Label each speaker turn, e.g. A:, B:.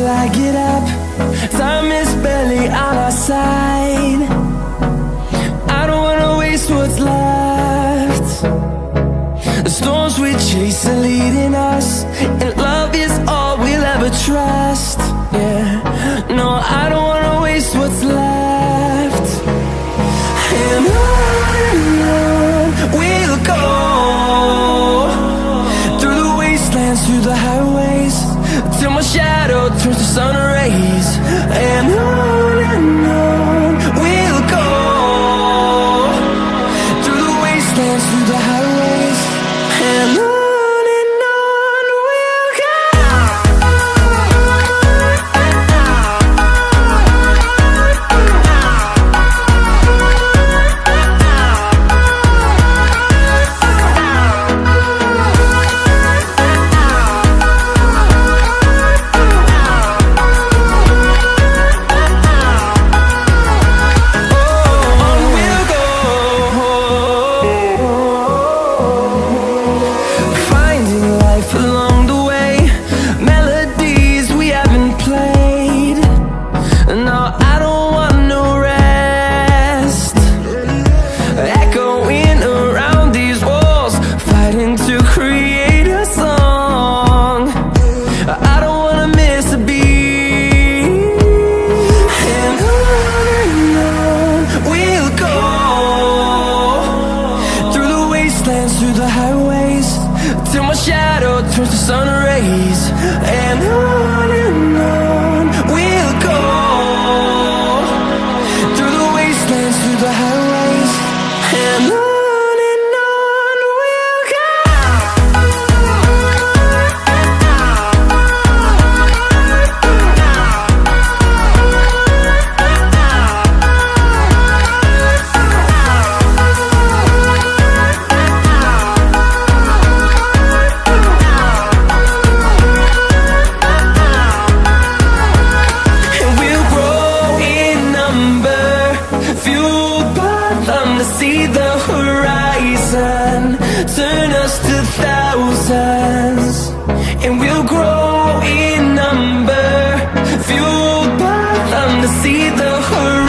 A: till I get up. Time is barely on our side. I don't wanna waste what's left. The storms we chase are leading us, and love is all we'll ever trust. Yeah, no, I don't wanna waste what's left. And on we'll go, through the wastelands, through the highways, till my shadow turns to sun rays. And on we'll go, through the wastelands, through the highways, and on we'll go. Through the highways, till my shadow turns to sun rays. And on we'll go, through the wastelands, through the highways, and on we'll go. See the horizon, turn us to thousands, and we'll grow in number, fueled by them to see the horizon.